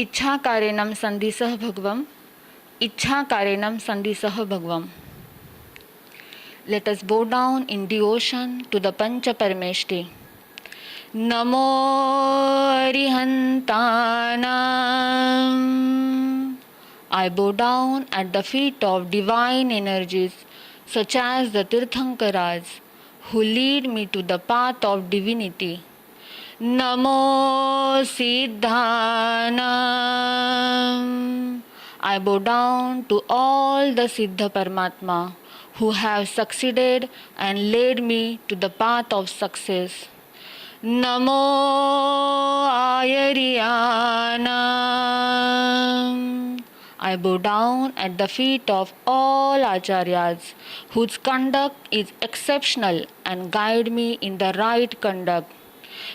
इच्छाकारेणं सन्धिसः भगवम् इच्छाकारेणं सन्धिसः भगवम्. Let us bow down in devotion to the Pancha Parameshti. Namo Arihantanam. I bow down at the feet of divine energies such as the Tirthankaras who lead me to the path of divinity. Namo Siddhanam. I bow down to all the Siddha Paramatma who have succeeded and led me to the path of success. Namo Ayariyanam. I bow down at the feet of all Acharyas whose conduct is exceptional and guide me in the right conduct.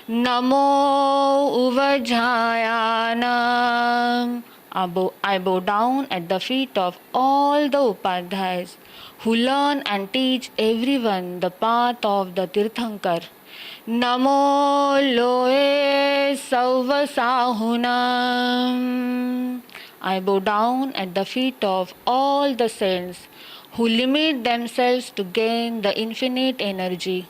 Namo Uttaradhyayanam. I bow down at the feet of all the Upadhyayas who learn and teach everyone the path of the Tirthankar. Namo Loe Sauvasahunam. I bow down at the feet of all the saints who limit themselves to gain the infinite energy.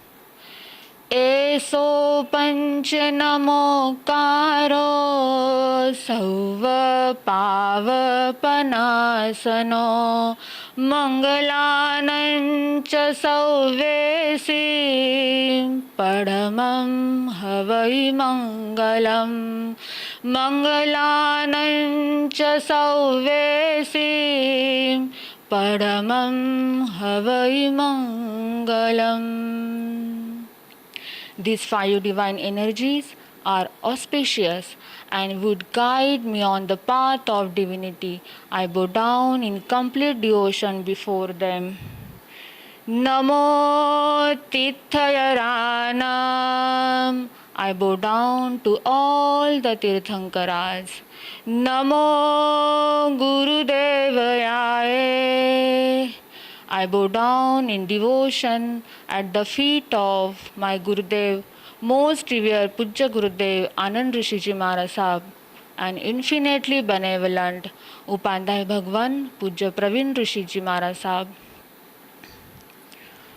Eso panchanamokaro sauva pavapanasano mangalanancha sauvesi padamam havai mangalam mangalanancha sauvesi padamam havai mangalam. These five divine energies are auspicious and would guide me on the path of divinity. I bow down in complete devotion before them. Namo Tirthayaranam. I bow down to all the Tirthankaras. Namo Gurudevayaye. I bow down in devotion at the feet of my Gurudev, most revered Puja Gurudev Anand Rishiji Maharaj Sahib, and infinitely benevolent Upadhyay Bhagwan Puja Praveen Rishiji Maharaj Sahib.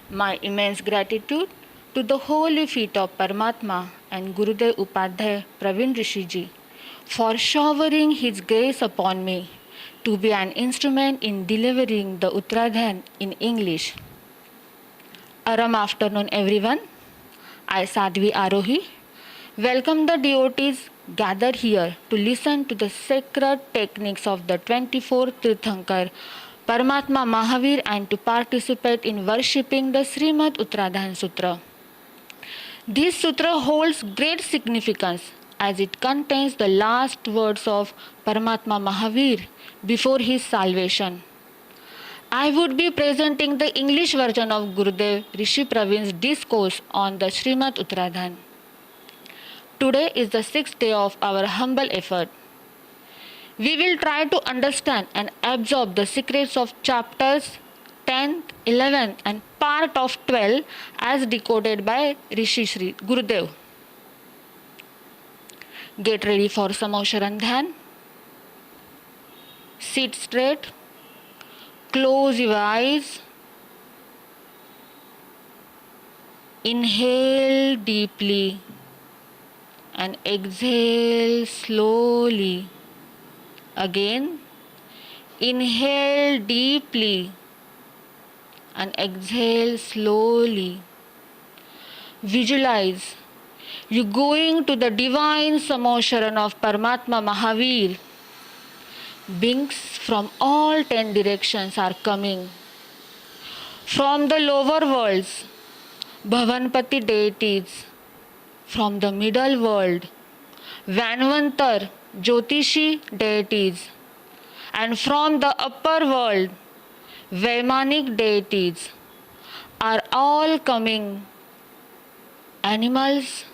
My immense gratitude to the holy feet of Paramatma and Gurudev Upadhyay Praveen Rishiji for showering his grace upon me to be an instrument in delivering the Uttaradhyayan in English. Aram afternoon everyone. I Sadhvi Arohi welcome the devotees gathered here to listen to the sacred techniques of the 24th Tirthankar Paramatma Mahaveer and to participate in worshipping the Srimad Uttaradhyayana Sutra. This sutra holds great significance as it contains the last words of Paramatma Mahaveer before his salvation. I would be presenting the English version of Gurudev Rishi Praveen's discourse on the Srimad Uttaradhyayan. Today is the 6th day of our humble effort. We will try to understand and absorb the secrets of chapters 10th, 11th and part of 12 as decoded by Rishi Shri Gurudev. Get ready for Samosharan Dhyan. Sit straight. Close your eyes. Inhale deeply and exhale slowly. Again, inhale deeply and exhale slowly. Visualize you going to the divine Samosharan of Paramatma Mahaveer. Beings from all 10 directions are coming. From the lower worlds, Bhavanpati deities. From the middle world, Vanvantar, Jyotishi deities. And from the upper world, Vaimanik deities are all coming. Animals,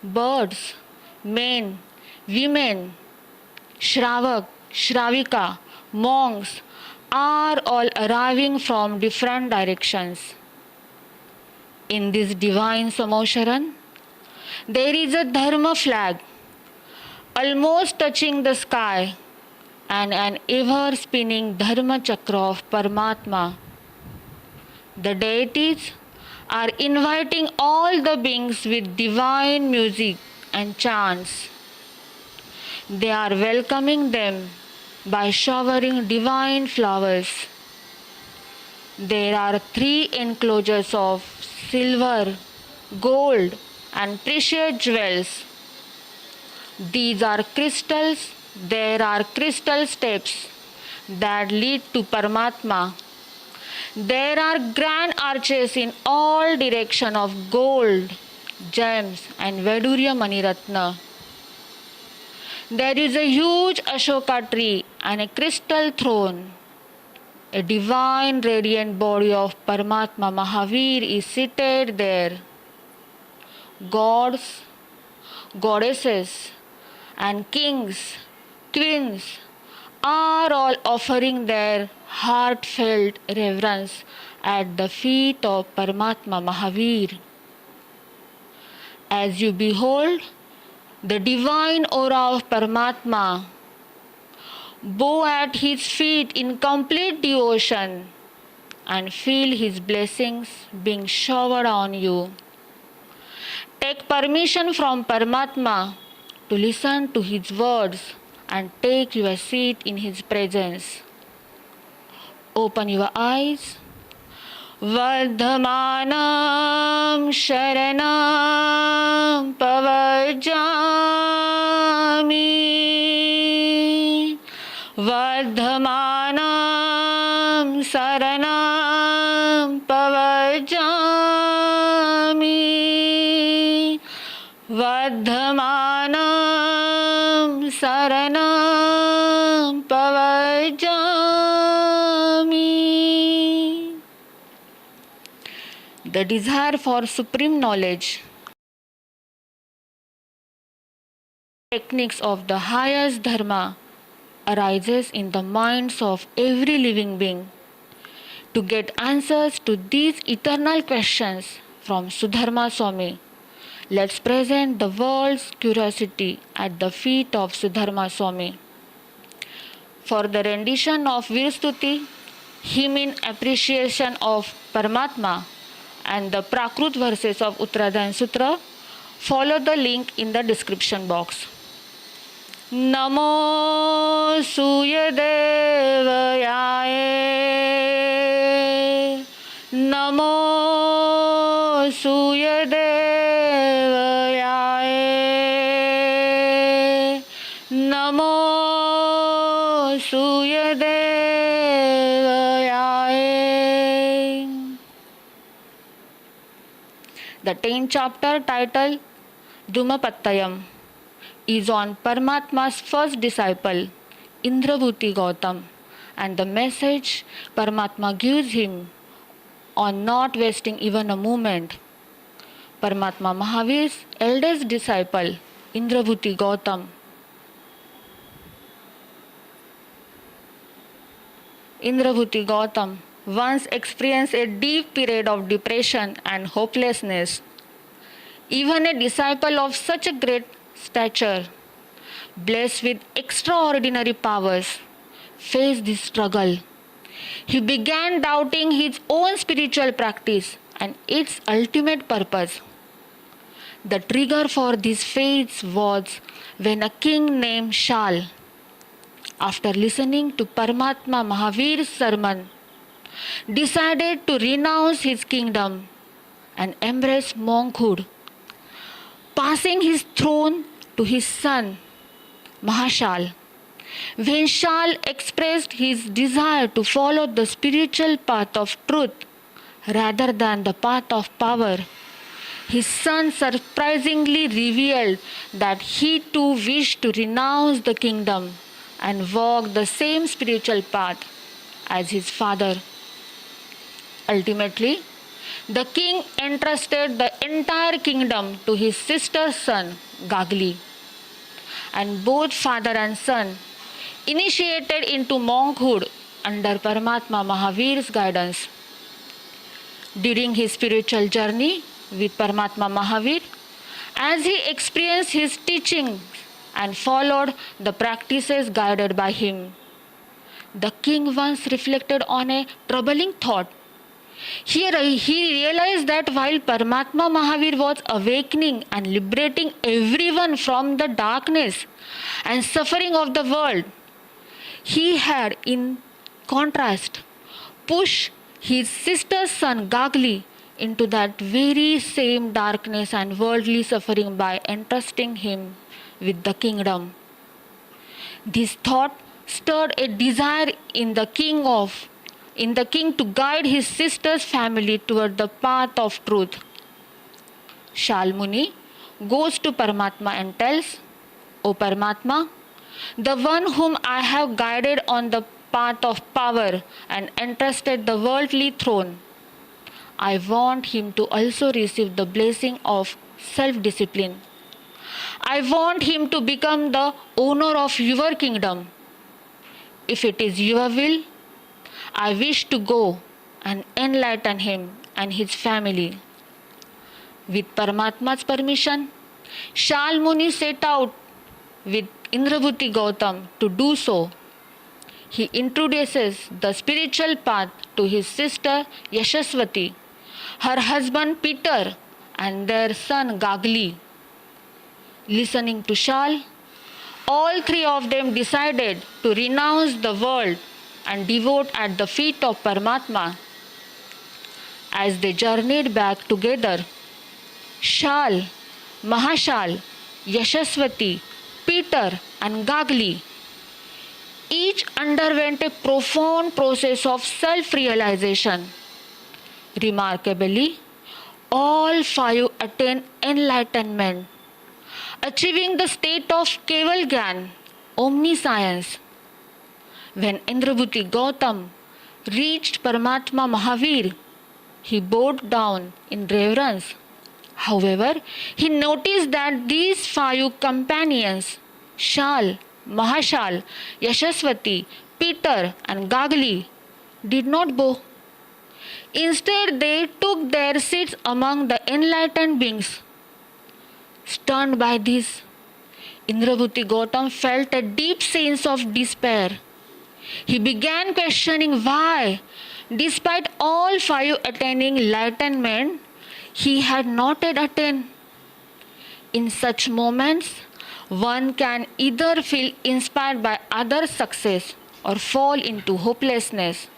birds, men, women, Shravak, Shravika, monks are all arriving from different directions. In this divine Samosharan, there is a Dharma flag almost touching the sky, and an ever spinning Dharma Chakra of Paramatma. The deities are inviting all the beings with divine music and chants. They are welcoming them by showering divine flowers. There are 3 enclosures of silver, gold, and precious jewels. These are crystals. There are crystal steps that lead to Paramatma. There are grand arches in all directions of gold, gems, and Vedurya Maniratna. There is a huge Ashoka tree and a crystal throne. A divine radiant body of Paramatma Mahaveer is seated there. Gods, goddesses, and kings, queens are all offering their heartfelt reverence at the feet of Paramatma Mahaveer. As you behold the divine aura of Paramatma, bow at his feet in complete devotion and feel his blessings being showered on you. Take permission from Paramatma to listen to his words and take your seat in his presence. Open your eyes. Vardhamanam Sharanam Pavajami. Vardhamanam Saranam Pavajami. Vardhamanam Saranam Pavajami. The desire for supreme knowledge, techniques of the highest dharma arises in the minds of every living being. To get answers to these eternal questions from Sudharma Swami, let's present the world's curiosity at the feet of Sudharma Swami. For the rendition of Virstuti, hymn in appreciation of Paramatma, and the Prakrut verses of Uttaradhyayana Sutra, follow the link in the description box. Namo Suyadevayaye. Namo Suyadevayaye. Namo Suyadevayaye. The 10th chapter, titled Dhumapattayam, is on Paramatma's first disciple, Indrabhuti Gautama, and the message Paramatma gives him on not wasting even a moment. Paramatma Mahaveer's eldest disciple, Indrabhuti Gautama, once experienced a deep period of depression and hopelessness. Even a disciple of such a great stature, blessed with extraordinary powers, faced this struggle. He began doubting his own spiritual practice and its ultimate purpose. The trigger for this phase was when a king named Shal, after listening to Paramatma Mahaveer's sermon, decided to renounce his kingdom and embrace monkhood, passing his throne to his son Mahashal. When Shal expressed his desire to follow the spiritual path of truth rather than the path of power, his son surprisingly revealed that he too wished to renounce the kingdom and walk the same spiritual path as his father. Ultimately, the king entrusted the entire kingdom to his sister's son, Gagli, and both father and son initiated into monkhood under Paramatma Mahaveer's guidance. During his spiritual journey with Paramatma Mahaveer, as he experienced his teachings and followed the practices guided by him. The king once reflected on a troubling thought. Here he realized that while Paramatma Mahaveer was awakening and liberating everyone from the darkness and suffering of the world, he had, in contrast, pushed his sister's son Gagli into that very same darkness and worldly suffering by entrusting him with the kingdom. This thought stirred a desire in the king to guide his sister's family toward the path of truth. Shalmuni goes to Paramatma and tells, O Paramatma, the one whom I have guided on the path of power and entrusted the worldly throne, I want him to also receive the blessing of self-discipline. I want him to become the owner of your kingdom. If it is your will, I wish to go and enlighten him and his family. With Paramatma's permission, Shalmuni set out with Indrabhuti Gautam to do so. He introduces the spiritual path to his sister Yashaswati, her husband Peter, and their son Gagli. Listening to Shal, all three of them decided to renounce the world and devote at the feet of Paramatma. As they journeyed back together, Shal, Mahashal, Yashaswati, Peter, and Gagli each underwent a profound process of self-realization. Remarkably, all five attained enlightenment, achieving the state of Keval Gyan, omniscience. When Indrabhuti Gautam reached Paramatma Mahaveer, he bowed down in reverence. However, he noticed that these five companions, Shal, Mahashal, Yashaswati, Peter, and Gagli, did not bow. Instead, they took their seats among the enlightened beings. Stunned by this, Indrabhuti Gautam felt a deep sense of despair. He began questioning why, despite all five attaining enlightenment, he had not yet attained. In such moments, one can either feel inspired by others' success or fall into hopelessness.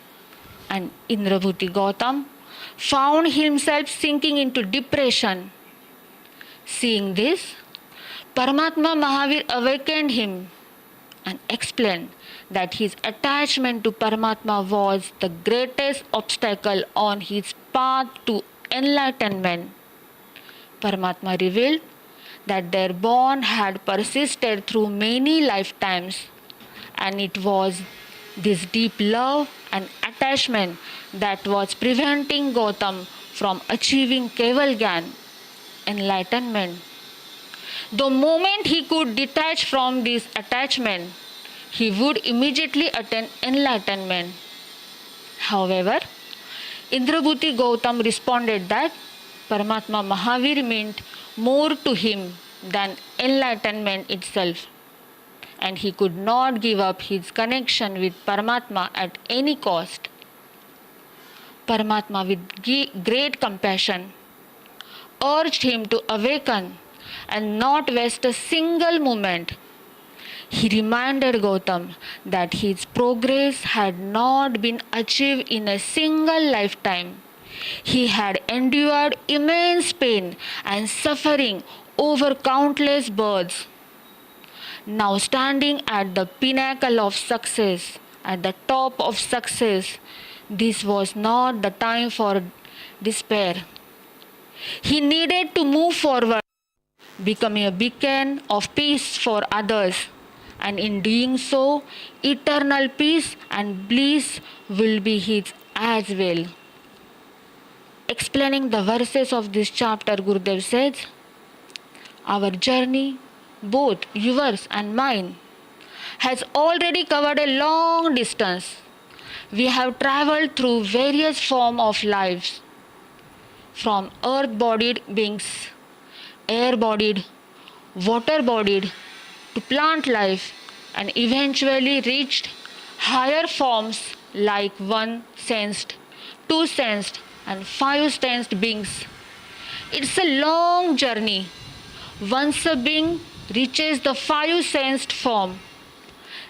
And Indrabhuti Gautam found himself sinking into depression. Seeing this, Paramatma Mahaveer awakened him and explained that his attachment to Paramatma was the greatest obstacle on his path to enlightenment. Paramatma revealed that their bond had persisted through many lifetimes, and it was this deep love and attachment that was preventing Gautam from achieving Keval Gyan, enlightenment. The moment he could detach from this attachment, he would immediately attain enlightenment. However, Indrabhuti Gautam responded that Paramatma Mahaveer meant more to him than enlightenment itself, and he could not give up his connection with Paramatma at any cost. Paramatma, with great compassion, urged him to awaken and not waste a single moment. He reminded Gautam that his progress had not been achieved in a single lifetime. He had endured immense pain and suffering over countless births. Now standing at the pinnacle of success, at the top of success, this was not the time for despair. He needed to move forward, becoming a beacon of peace for others, and in doing so, eternal peace and bliss will be his as well. Explaining the verses of this chapter, Gurudev says, our journey, both yours and mine, has already covered a long distance. We have traveled through various forms of lives, from earth-bodied beings, air-bodied, water-bodied, to plant life and eventually reached higher forms like one sensed, two sensed, and five sensed beings. It's a long journey. Once a being reaches the five sensed form,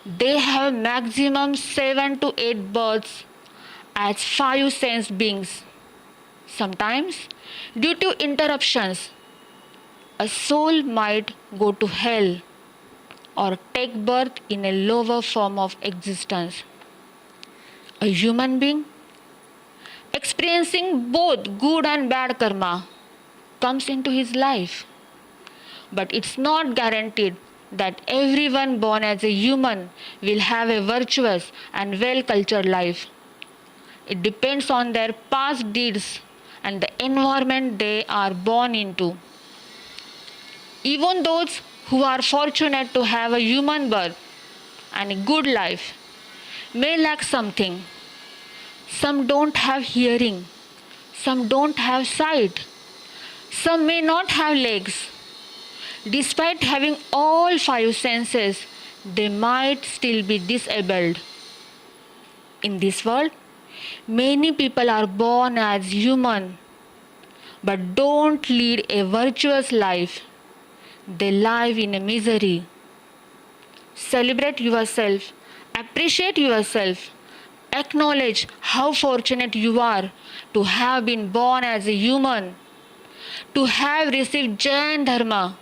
they have maximum 7 to 8 births as five sensed beings. Sometimes, due to interruptions, a soul might go to hell or take birth in a lower form of existence. A human being experiencing both good and bad karma comes into his life. But it's not guaranteed that everyone born as a human will have a virtuous and well cultured life. It depends on their past deeds and the environment they are born into. Even those who are fortunate to have a human birth and a good life may lack something. Some don't have hearing, some don't have sight, some may not have legs. Despite having all five senses, they might still be disabled. In this world, many people are born as human but don't lead a virtuous life. They live in a misery. Celebrate yourself, appreciate yourself, acknowledge how fortunate you are to have been born as a human, to have received Jain Dharma,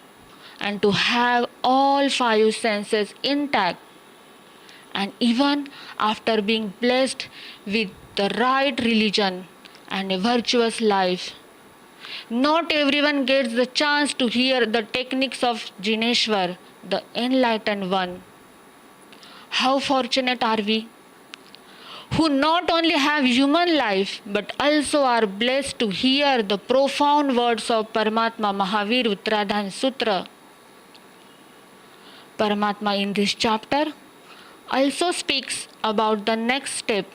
and to have all five senses intact. And even after being blessed with the right religion and a virtuous life, not everyone gets the chance to hear the techniques of Jineshwar, the enlightened one. How fortunate are we, who not only have human life but also are blessed to hear the profound words of Paramatma Mahaveer Uttaradhyayana Sutra. Paramatma in this chapter also speaks about the next step.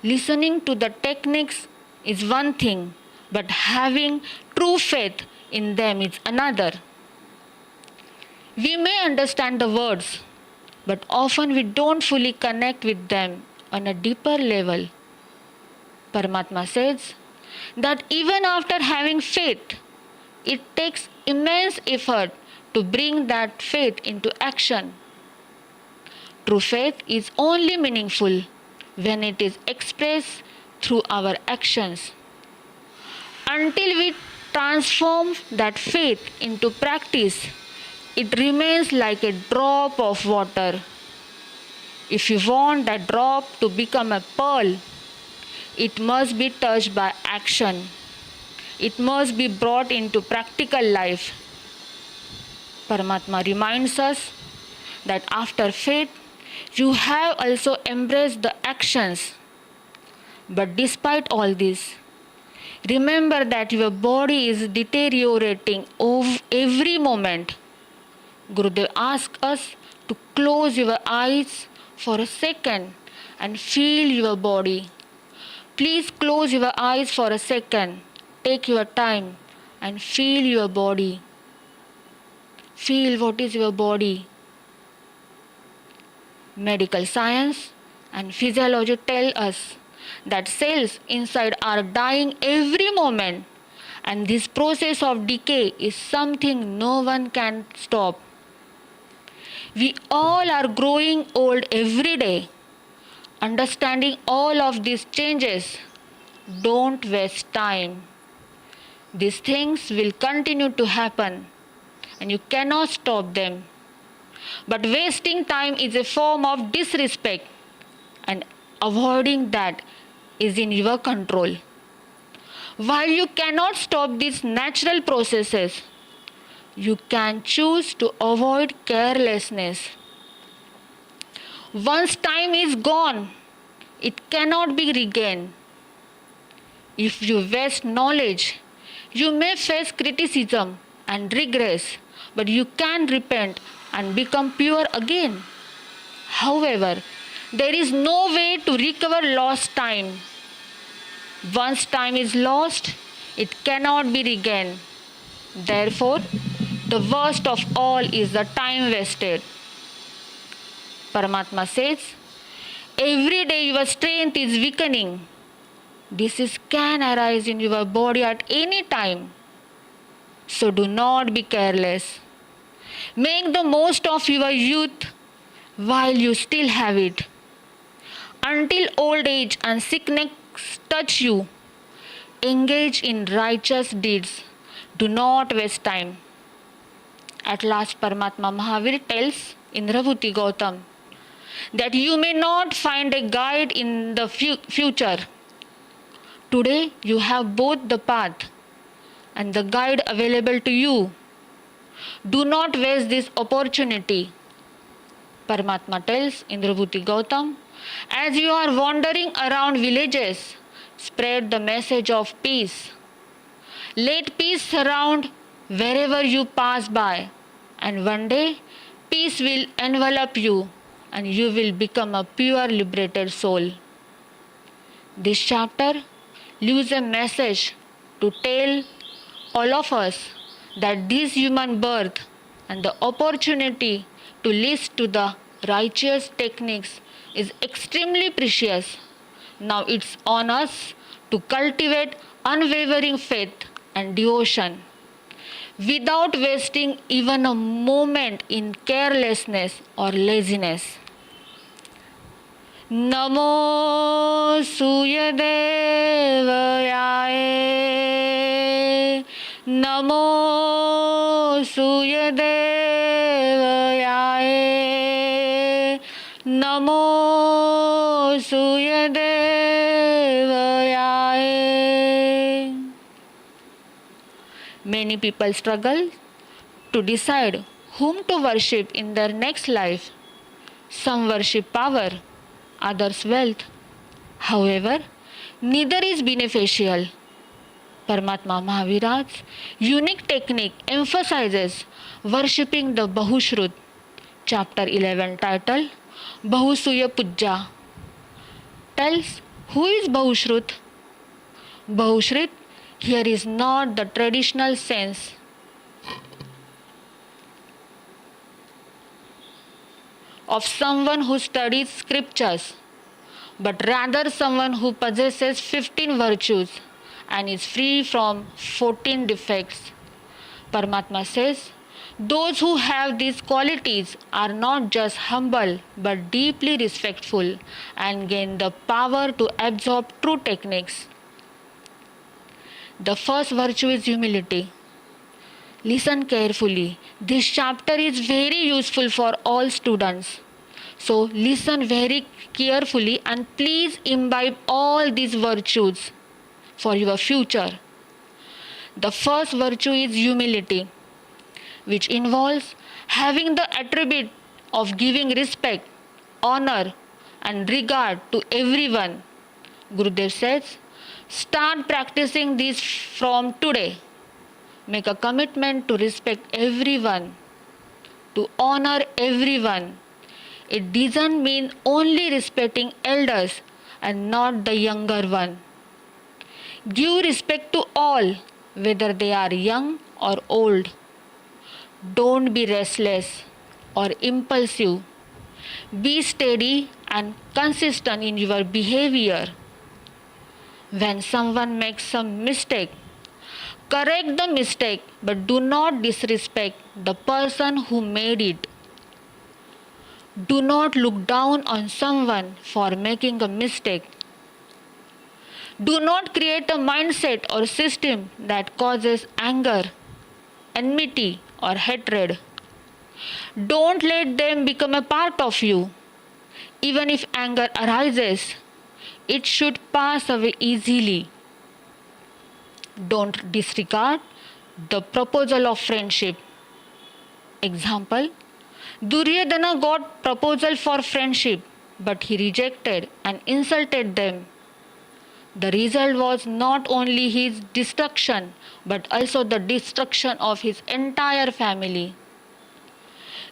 Listening to the techniques is one thing, but having true faith in them is another. We may understand the words, but often we don't fully connect with them on a deeper level. Paramatma says that even after having faith, it takes immense effort to bring that faith into action. True faith is only meaningful when it is expressed through our actions. Until we transform that faith into practice, it remains like a drop of water. If you want that drop to become a pearl, it must be touched by action. It must be brought into practical life. Paramatma reminds us that after faith, you have also embraced the actions. But despite all this, remember that your body is deteriorating every moment. Gurudev asks us to close your eyes for a second and feel your body. Please close your eyes for a second. Take your time and feel your body. Feel what is your body. Medical science and physiology tell us that cells inside are dying every moment, and this process of decay is something no one can stop. We all are growing old every day. Understanding all of these changes, don't waste time. These things will continue to happen and you cannot stop them. But wasting time is a form of disrespect, and avoiding that is in your control. While you cannot stop these natural processes, you can choose to avoid carelessness. Once time is gone, it cannot be regained. If you waste knowledge, you may face criticism and regress, but you can repent and become pure again. However, there is no way to recover lost time. Once time is lost, it cannot be regained. Therefore, The worst of all is the time wasted. Paramatma says, every day your strength is weakening. Disease can arise in your body at any time. So do not be careless. Make the most of your youth while you still have it. Until old age and sickness touch you, engage in righteous deeds. Do not waste time. At last, Paramatma Mahaveer tells Indrabhuti Gautama that you may not find a guide in the future. Today, you have both the path and the guide available to you. Do not waste this opportunity. Paramatma tells Indrabhuti Gautama, as you are wandering around villages, spread the message of peace. Let peace surround wherever you pass by, and one day peace will envelop you and you will become a pure liberated soul. This chapter leaves a message to tell all of us that this human birth and the opportunity to listen to the righteous techniques is extremely precious. Now it's on us to cultivate unwavering faith and devotion without wasting even a moment in carelessness or laziness. Namo Suyadevayaye. Namo Suyadevayaye. Namo Suyadevayaye. Many people struggle to decide whom to worship in their next life. Some worship power, others wealth. However, neither is beneficial. Paramatma Mahaviraj's unique technique emphasizes worshipping the Bahushrut. Chapter 11 titled Bahasuya Puja tells who is Bahushrut. Bahushrut here is not the traditional sense of someone who studies scriptures, but rather someone who possesses 15 virtues and is free from 14 defects. Paramatma says, those who have these qualities are not just humble but deeply respectful and gain the power to absorb true techniques. The first virtue is humility. Listen carefully. This chapter is very useful for all students. So listen very carefully and please imbibe all these virtues for your future. The first virtue is humility, which involves having the attribute of giving respect, honor, and regard to everyone. Gurudev says, start practicing this from today. Make a commitment to respect everyone, to honor everyone. It doesn't mean only respecting elders and not the younger one. Give respect to all, whether they are young or old. Don't be restless or impulsive. Be steady and consistent in your behavior. When someone makes some mistake, correct the mistake, but do not disrespect the person who made it. Do not look down on someone for making a mistake. Do not create a mindset or system that causes anger, enmity, or hatred. Don't let them become a part of you. Even if anger arises, it should pass away easily. Don't disregard the proposal of friendship. Example, Duryodhana got proposal for friendship, but he rejected and insulted them. The result was not only his destruction, but also the destruction of his entire family.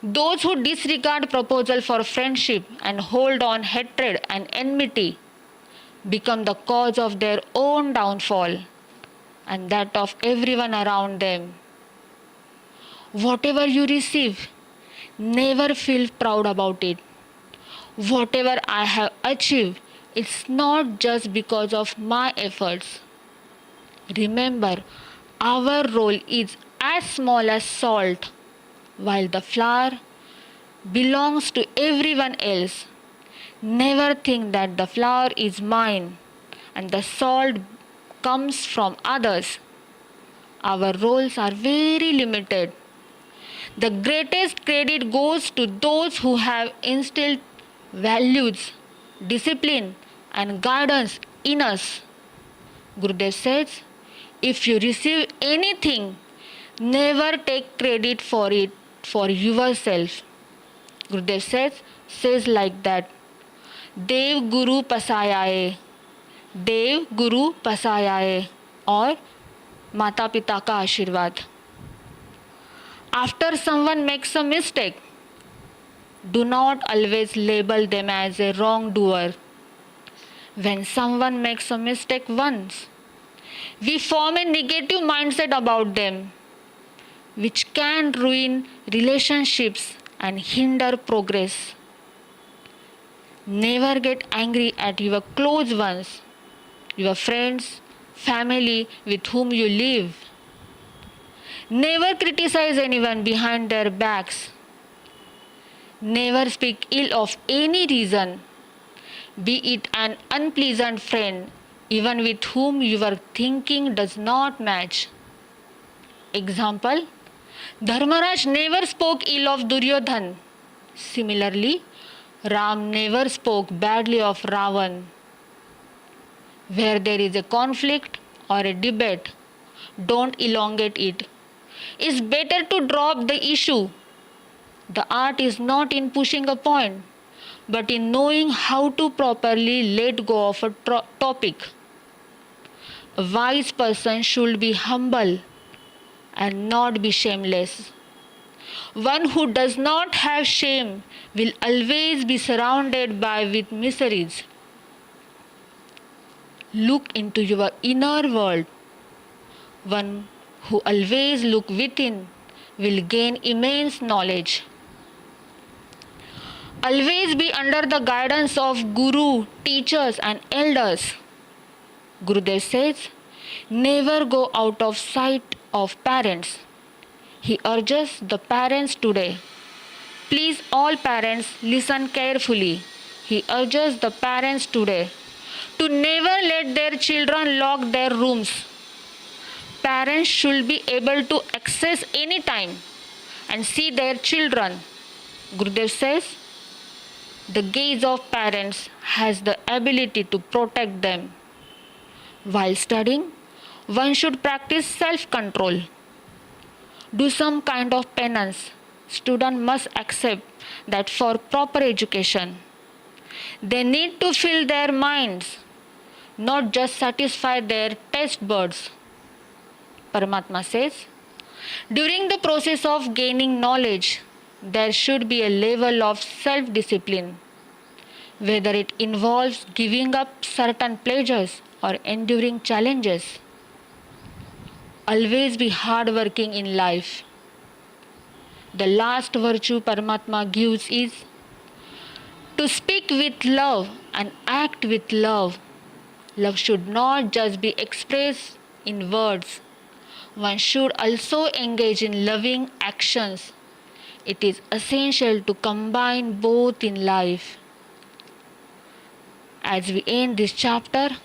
Those who disregard proposal for friendship and hold on hatred and enmity become the cause of their own downfall and that of everyone around them. Whatever you receive, never feel proud about it. Whatever I have achieved, it's not just because of my efforts. Remember, our role is as small as salt, while the flour belongs to everyone else. Never think that the flour is mine and the salt comes from others. Our roles are very limited. The greatest credit goes to those who have instilled values, discipline, and guidance in us. Gurudev says, if you receive anything, never take credit for it for yourself. Gurudev says like that, Dev Guru Pasayaye, Dev Guru Pasayaye, और माता पिता का आशीर्वाद. After someone makes a mistake, do not always label them as a wrongdoer. When someone makes a mistake once, we form a negative mindset about them, which can ruin relationships and hinder progress. Never get angry at your close ones, your friends, family with whom you live. Never criticize anyone behind their backs. Never speak ill of any reason, be it an unpleasant friend, even with whom your thinking does not match. Example, Dharmaraj never spoke ill of Duryodhan. Similarly, Ram never spoke badly of Ravan. Where there is a conflict or a debate, don't elongate it. It's better to drop the issue. The art is not in pushing a point, but in knowing how to properly let go of a topic. A wise person should be humble and not be shameless. One who does not have shame will always be surrounded with miseries. Look into your inner world. One who always looks within will gain immense knowledge. Always be under the guidance of Guru, teachers and elders. Gurudev says, never go out of sight of parents. He urges the parents today. Please all parents listen carefully. He urges the parents today to never let their children lock their rooms. Parents should be able to access any time and see their children. Gurudev says, the gaze of parents has the ability to protect them. While studying, one should practice self-control. Do some kind of penance. Students must accept that for proper education, they need to fill their minds, not just satisfy their taste buds. Paramatma says, during the process of gaining knowledge, there should be a level of self-discipline, whether it involves giving up certain pleasures or enduring challenges. Always be hardworking in life. The last virtue Paramatma gives is to speak with love and act with love. Love should not just be expressed in words. One should also engage in loving actions. It is essential to combine both in life. As we end this chapter,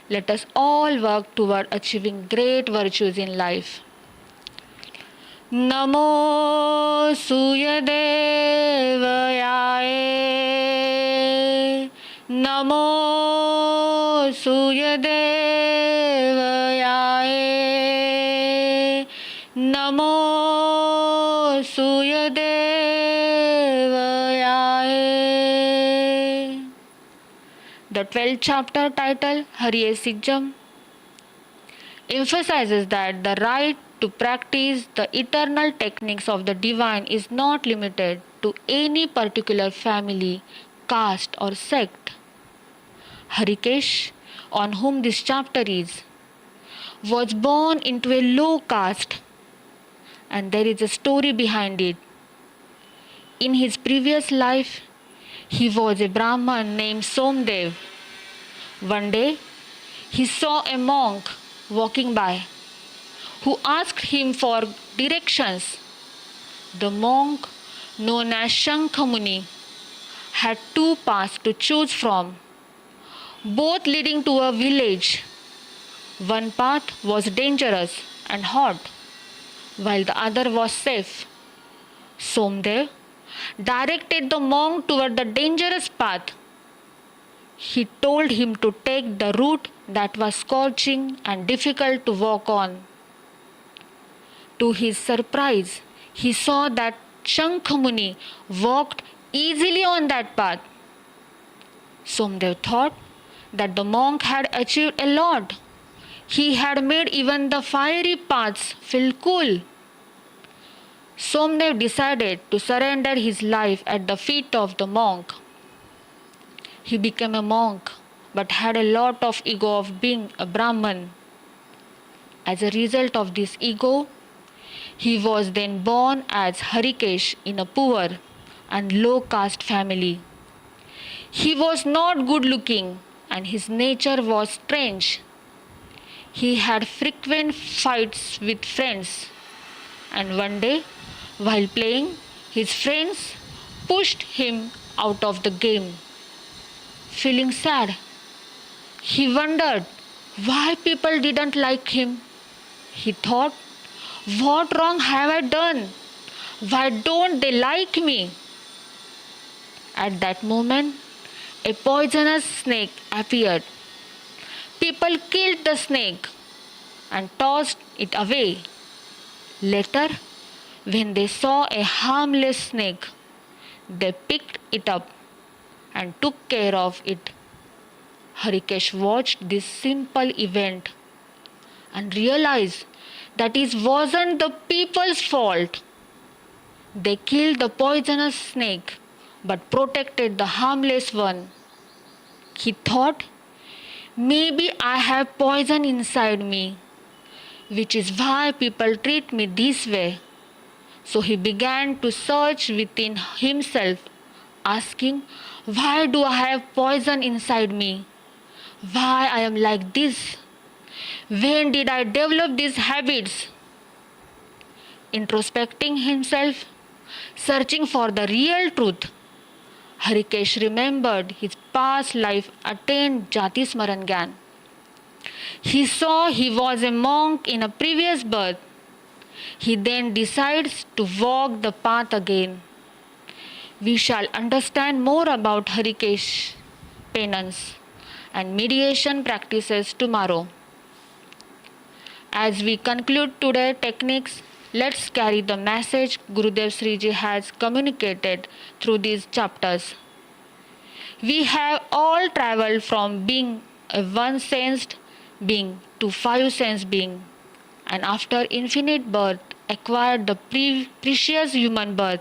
let us all work toward achieving great virtues in life. Namo Suyadevayaye. Namo Suyadevayaye. Namo Suyadevayaye. The 12th chapter titled Hariye Sigjam emphasizes that the right to practice the eternal techniques of the divine is not limited to any particular family, caste or sect. Harikesh, on whom this chapter is, was born into a low caste. and there is a story behind it. In his previous life, he was a Brahman named Somdev. One day, he saw a monk walking by who asked him for directions. The monk, known as Shankhamuni, had two paths to choose from, both leading to a village. One path was dangerous and hot, while the other was safe. Somdev directed the monk toward the dangerous path. He told him to take the route that was scorching and difficult to walk on. To his surprise, he saw that Shankhamuni walked easily on that path. Somdev thought that the monk had achieved a lot. He had made even the fiery paths feel cool. Somdev decided to surrender his life at the feet of the monk. He became a monk but had a lot of ego of being a Brahman. As a result of this ego, he was then born as Harikesh in a poor and low caste family. He was not good looking and his nature was strange. He had frequent fights with friends, and one day, while playing, his friends pushed him out of the game. Feeling sad, he wondered why people didn't like him. He thought, what wrong have I done? Why don't they like me? At that moment, a poisonous snake appeared. People killed the snake and tossed it away. Later, when they saw a harmless snake, they picked it up and took care of it. Harikesh watched this simple event and realized that it wasn't the people's fault. They killed the poisonous snake but protected the harmless one. He thought, maybe I have poison inside me, which is why people treat me this way. So he began to search within himself, asking, why do I have poison inside me? Why I am like this? When did I develop these habits? Introspecting himself, searching for the real truth, Harikesh remembered his past life attained Jati Smaran Gyan. He saw he was a monk in a previous birth. He then decides to walk the path again. We shall understand more about Harikesh penance and mediation practices tomorrow. As we conclude today's techniques, let's carry the message Gurudev Sriji has communicated through these chapters. We have all traveled from being a one-sensed being to five-sensed being, and after infinite birth acquired the precious human birth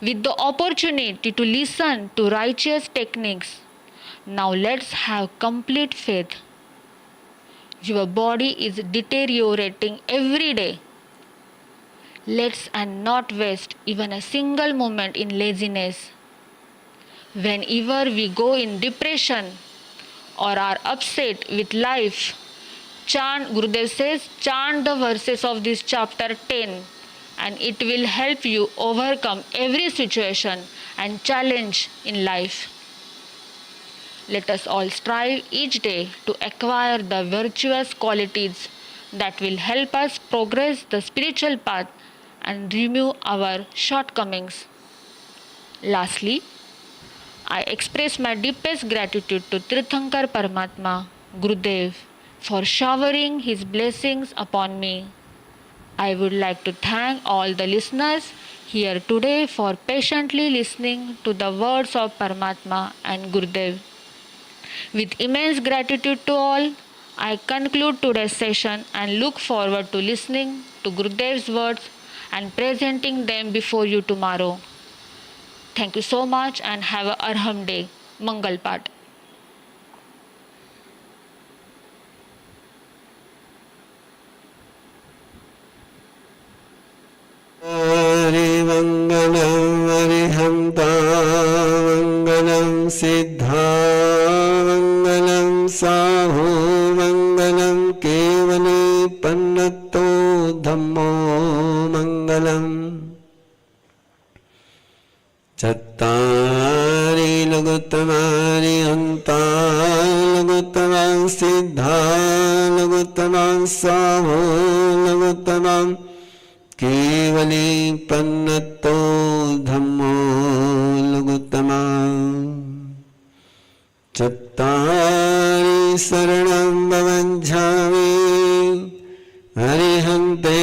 with the opportunity to listen to righteous techniques. Now let's have complete faith. Your body is deteriorating every day. Let's and not waste even a single moment in laziness. Whenever we go in depression or are upset with life, Gurudev says, chant the verses of this chapter 10 and it will help you overcome every situation and challenge in life. Let us all strive each day to acquire the virtuous qualities that will help us progress the spiritual path and remove our shortcomings. Lastly, I express my deepest gratitude to Tirthankar Paramatma, Gurudev, for showering his blessings upon me. I would like to thank all the listeners here today for patiently listening to the words of Paramatma and Gurudev. With immense gratitude to all, I conclude today's session and look forward to listening to Gurudev's words and presenting them before you tomorrow. Thank you so much and have a Arham day. Mangal Path. सिद्धामङ्गलं Saho मङ्गलं केवले पन्नतो धम्मो मङ्गलम् चत्तारि लघुत्तमानि अन्तानि लघुत्तमां सिद्धा लघुत्तमां साहो लघुत्तमां केवली पन्नतो धम्मो लघुत्तमां चत्तारि शरणं भवञ्झामि हरिहन्ते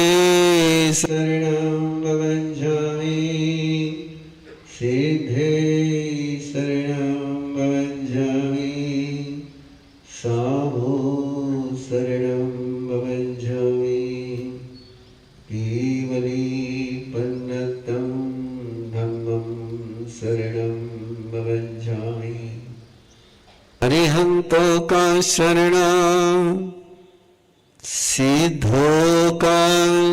शरणं भवञ्झामि सिद्धे शरणं भवञ्झामि साहो शरणं भवञ्झामि केवली पन्नतं धम्मं शरणं भवञ्झामि अरिहन्तो का शरणं सिद्धों का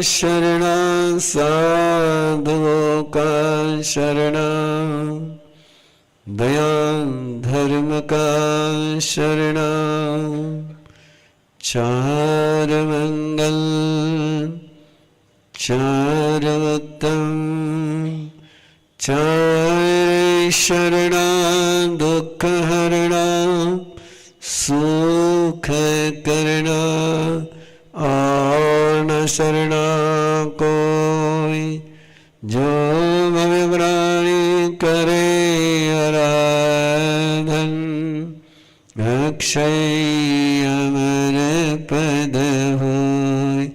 शरणं साधुओं का शरणं दया धर्म का शरणं चार मंगल चार उत्तम चार शरणं दुख हरणं सुख करना और न शरणा कोई जो भविप्राणी करे आराधन अक्षय अमर पद होय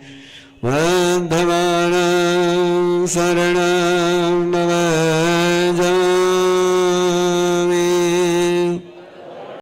वर्धमानं शरण